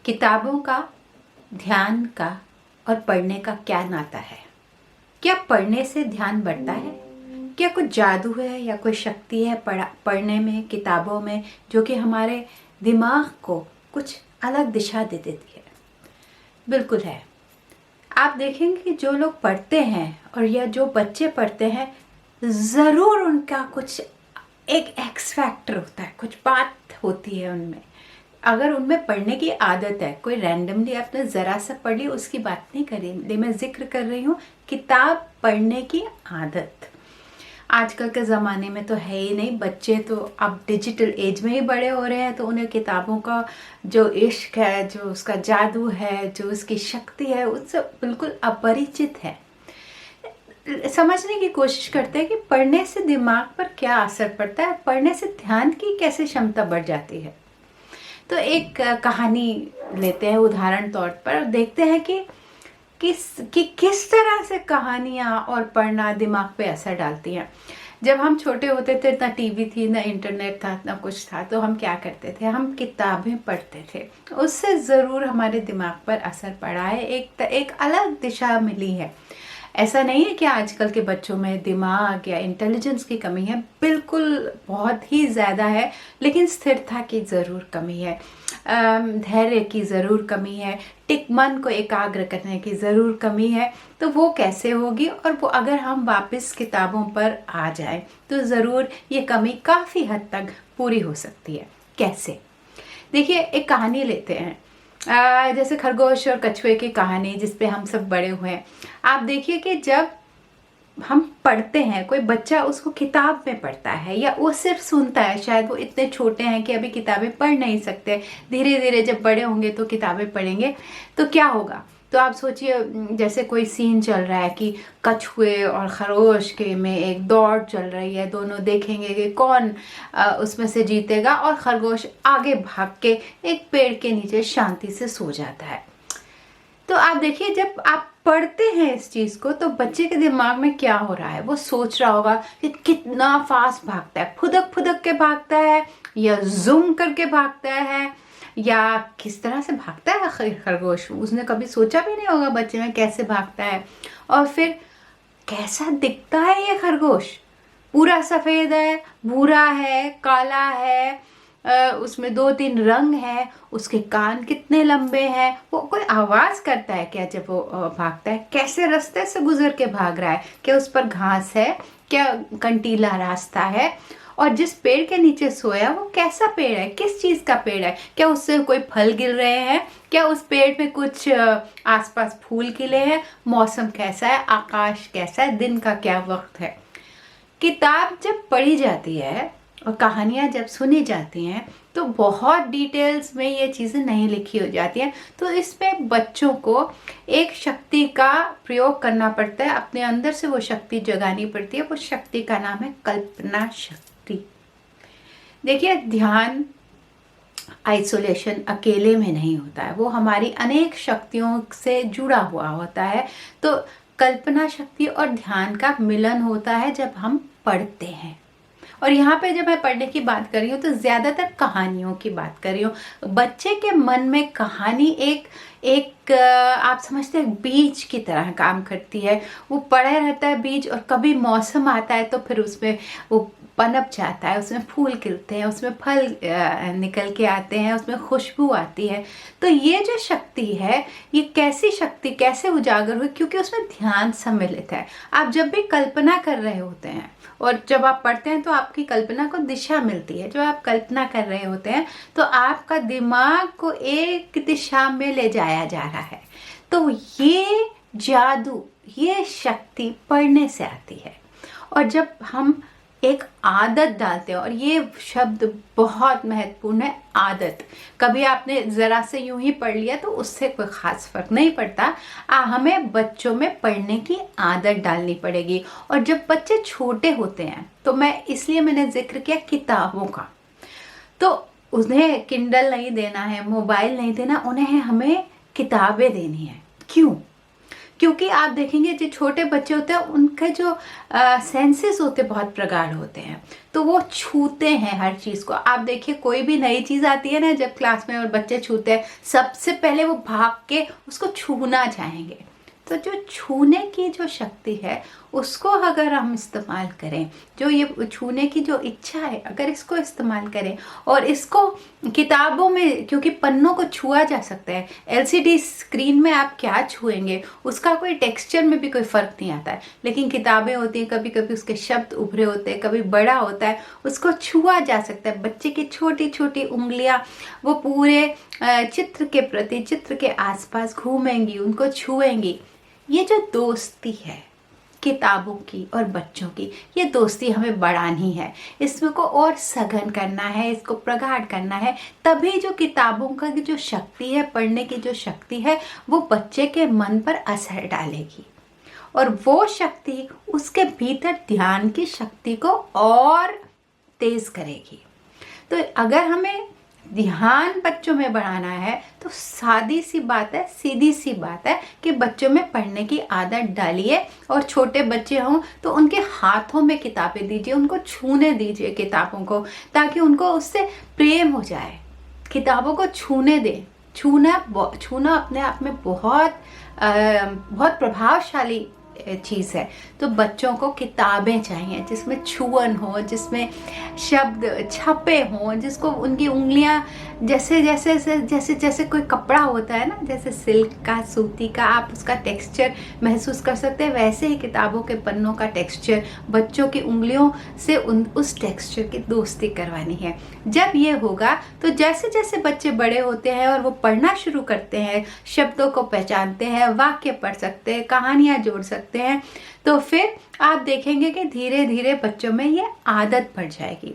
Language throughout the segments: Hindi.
किताबों का, ध्यान का और पढ़ने का क्या नाता है? क्या पढ़ने से ध्यान बढ़ता है? क्या कुछ जादू है या कोई शक्ति है पढ़ने में, किताबों में, जो कि हमारे दिमाग को कुछ अलग दिशा दे देती है? बिल्कुल है। आप देखेंगे कि जो लोग पढ़ते हैं और या जो बच्चे पढ़ते हैं, ज़रूर उनका कुछ एक एक्स फैक्टर होता है, कुछ बात होती है उनमें। अगर उनमें पढ़ने की आदत है, कोई रैंडमली आपने ज़रा सा पढ़ ली उसकी बात नहीं कर रही मैं, जिक्र कर रही हूँ किताब पढ़ने की आदत। आजकल के ज़माने में तो है ही नहीं, बच्चे तो अब डिजिटल एज में ही बड़े हो रहे हैं, तो उन्हें किताबों का जो इश्क है, जो उसका जादू है, जो उसकी शक्ति है, उससे बिल्कुल अपरिचित है। समझने की कोशिश करते हैं कि पढ़ने से दिमाग पर क्या असर पड़ता है, पढ़ने से ध्यान की कैसे क्षमता बढ़ जाती है। तो एक कहानी लेते हैं उदाहरण तौर पर, देखते हैं कि किस तरह से कहानियाँ और पढ़ना दिमाग पे असर डालती हैं। जब हम छोटे होते थे, ना टीवी थी, ना इंटरनेट था, ना कुछ था, तो हम क्या करते थे? हम किताबें पढ़ते थे। उससे ज़रूर हमारे दिमाग पर असर पड़ा है, एक अलग दिशा मिली है। ऐसा नहीं है कि आजकल के बच्चों में दिमाग या इंटेलिजेंस की कमी है, बिल्कुल बहुत ही ज़्यादा है, लेकिन स्थिरता की ज़रूर कमी है, धैर्य की ज़रूर कमी है, मन को एकाग्र करने की ज़रूर कमी है। तो वो कैसे होगी? और वो अगर हम वापस किताबों पर आ जाएं तो ज़रूर ये कमी काफ़ी हद तक पूरी हो सकती है। कैसे? देखिए, एक कहानी लेते हैं, जैसे खरगोश और कछुए की कहानी, जिसपे हम सब बड़े हुए हैं। आप देखिए कि जब हम पढ़ते हैं, कोई बच्चा उसको किताब में पढ़ता है या वो सिर्फ सुनता है, शायद वो इतने छोटे हैं कि अभी किताबें पढ़ नहीं सकते, धीरे धीरे जब बड़े होंगे तो किताबें पढ़ेंगे, तो क्या होगा? तो आप सोचिए, जैसे कोई सीन चल रहा है कि कछुए और खरगोश के में एक दौड़ चल रही है, दोनों देखेंगे कि कौन उसमें से जीतेगा, और खरगोश आगे भाग के एक पेड़ के नीचे शांति से सो जाता है। तो आप देखिए, जब आप पढ़ते हैं इस चीज को, तो बच्चे के दिमाग में क्या हो रहा है? वो सोच रहा होगा कि कितना फास्ट भागता है, फुदक फुदक के भागता है या जूम करके भागता है, या किस तरह से भागता है खरगोश। उसने कभी सोचा भी नहीं होगा बच्चे में कैसे भागता है। और फिर कैसा दिखता है ये खरगोश? पूरा सफेद है, भूरा है, काला है, उसमें 2-3 रंग है, उसके कान कितने लंबे हैं, वो कोई आवाज करता है क्या जब वो भागता है? कैसे रास्ते से गुजर के भाग रहा है? क्या उस पर घास है? क्या कंटीला रास्ता है? और जिस पेड़ के नीचे सोया, वो कैसा पेड़ है? किस चीज का पेड़ है? क्या उससे कोई फल गिर रहे हैं? क्या उस पेड़ में कुछ आसपास फूल खिले हैं? मौसम कैसा है? आकाश कैसा है? दिन का क्या वक्त है? किताब जब पढ़ी जाती है और कहानियाँ जब सुनी जाती हैं, तो बहुत डिटेल्स में ये चीज़ें नहीं लिखी हो जाती हैं। तो इसमें बच्चों को एक शक्ति का प्रयोग करना पड़ता है, अपने अंदर से वो शक्ति जगानी पड़ती है। वो शक्ति का नाम है कल्पना शक्ति। देखिए, ध्यान आइसोलेशन, अकेले में नहीं होता है, वो हमारी अनेक शक्तियों से जुड़ा हुआ होता है। तो कल्पना शक्ति और ध्यान का मिलन होता है जब हम पढ़ते हैं। और यहाँ पे जब मैं पढ़ने की बात कर रही हूँ, तो ज्यादातर कहानियों की बात कर रही हूँ। बच्चे के मन में कहानी एक आप समझते हैं बीज की तरह काम करती है। वो पड़े रहता है बीज, और कभी मौसम आता है तो फिर उसमें वो पनप जाता है, उसमें फूल खिलते हैं, उसमें फल निकल के आते हैं, उसमें खुशबू आती है। तो ये जो शक्ति है, ये कैसी शक्ति कैसे उजागर हुई? क्योंकि उसमें ध्यान सम्मिलित है। आप जब भी कल्पना कर रहे होते हैं और जब आप पढ़ते हैं, तो आपकी कल्पना को दिशा मिलती है। जब आप कल्पना कर रहे होते हैं, तो आपका दिमाग को एक दिशा में ले जाया जा रहा है। तो ये जादू, ये शक्ति पढ़ने से आती है। और जब हम एक आदत डालते हैं, और ये शब्द बहुत महत्वपूर्ण है, आदत। कभी आपने जरा से यूं ही पढ़ लिया तो उससे कोई खास फर्क नहीं पड़ता। हमें बच्चों में पढ़ने की आदत डालनी पड़ेगी। और जब बच्चे छोटे होते हैं, तो मैंने जिक्र किया किताबों का, तो उन्हें किंडल नहीं देना है, मोबाइल नहीं देना, उन्हें हमें किताबें देनी है। क्यों? क्योंकि आप देखेंगे जो छोटे बच्चे होते हैं उनके जो सेंसेस होते हैं बहुत प्रगाढ़ होते हैं, तो वो छूते हैं हर चीज़ को। आप देखिए कोई भी नई चीज़ आती है ना, जब क्लास में और बच्चे छूते हैं, सबसे पहले वो भाग के उसको छूना चाहेंगे। तो जो छूने की जो शक्ति है उसको अगर हम इस्तेमाल करें, जो ये छूने की जो इच्छा है अगर इसको इस्तेमाल करें, और इसको किताबों में, क्योंकि पन्नों को छुआ जा सकता है, एलसीडी स्क्रीन में आप क्या छुएंगे, उसका कोई टेक्सचर में भी कोई फ़र्क नहीं आता है, लेकिन किताबें होती हैं, कभी कभी उसके शब्द उभरे होते हैं, कभी बड़ा होता है, उसको छुआ जा सकता है। बच्चे की छोटी छोटी उंगलियां वो पूरे चित्र के प्रति, चित्र के आसपास घूमेंगी, उनको छुएंगी। ये जो दोस्ती है किताबों की और बच्चों की, ये दोस्ती हमें बढ़ानी है, इसमें को और सघन करना है, इसको प्रगाढ़ करना है। तभी जो किताबों का जो शक्ति है, पढ़ने की जो शक्ति है, वो बच्चे के मन पर असर डालेगी, और वो शक्ति उसके भीतर ध्यान की शक्ति को और तेज करेगी। तो अगर हमें ध्यान बच्चों में बढ़ाना है तो सादी सी बात है, सीधी सी बात है कि बच्चों में पढ़ने की आदत डालिए, और छोटे बच्चे हों तो उनके हाथों में किताबें दीजिए, उनको छूने दीजिए किताबों को, ताकि उनको उससे प्रेम हो जाए। किताबों को छूने दें। छूना अपने आप में बहुत बहुत प्रभावशाली चीज़ है। तो बच्चों को किताबें चाहिए जिसमें छुअन हो, जिसमें शब्द छपे हों, जिसको उनकी उंगलियां जैसे जैसे जैसे जैसे कोई कपड़ा होता है ना, जैसे सिल्क का, सूती का, आप उसका टेक्सचर महसूस कर सकते हैं, वैसे ही किताबों के पन्नों का टेक्सचर बच्चों की उंगलियों से उस टेक्सचर की दोस्ती करवानी है। जब ये होगा तो जैसे जैसे बच्चे बड़े होते हैं और वो पढ़ना शुरू करते हैं, शब्दों को पहचानते हैं, वाक्य पढ़ सकते हैं, कहानियाँ जोड़ सकते हैं, तो फिर आप देखेंगे कि धीरे धीरे बच्चों में ये आदत पड़ जाएगी।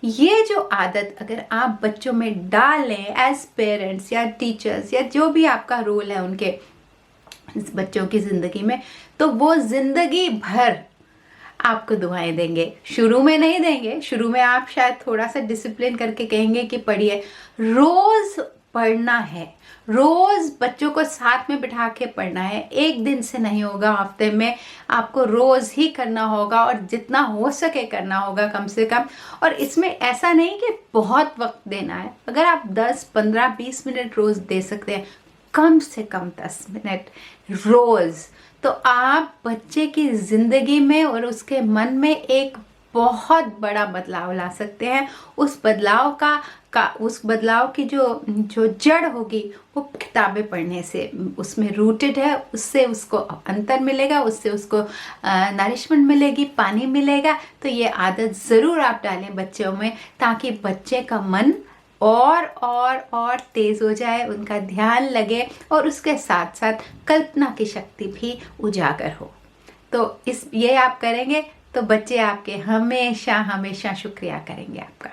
ये जो आदत अगर आप बच्चों में डाल लें एज पेरेंट्स या टीचर्स या जो भी आपका रोल है उनके बच्चों की ज़िंदगी में, तो वो ज़िंदगी भर आपको दुआएं देंगे। शुरू में नहीं देंगे, शुरू में आप शायद थोड़ा सा डिसिप्लिन करके कहेंगे कि पढ़िए, रोज़ पढ़ना है, रोज़ बच्चों को साथ में बिठा के पढ़ना है। एक दिन से नहीं होगा, हफ्ते में आपको रोज़ ही करना होगा, और जितना हो सके करना होगा कम से कम। और इसमें ऐसा नहीं कि बहुत वक्त देना है, अगर आप 10, 15, 20 मिनट रोज़ दे सकते हैं, कम से कम 10 मिनट रोज़, तो आप बच्चे की ज़िंदगी में और उसके मन में एक बहुत बड़ा बदलाव ला सकते हैं। उस बदलाव उस बदलाव की जो जड़ होगी वो किताबें पढ़ने से उसमें रूटेड है, उससे उसको अंतर मिलेगा, उससे उसको नरिशमेंट मिलेगी, पानी मिलेगा। तो ये आदत ज़रूर आप डालें बच्चों में, ताकि बच्चे का मन और तेज हो जाए, उनका ध्यान लगे, और उसके साथ साथ कल्पना की शक्ति भी उजागर हो। तो ये आप करेंगे तो बच्चे आपके हमेशा हमेशा शुक्रिया करेंगे आपका।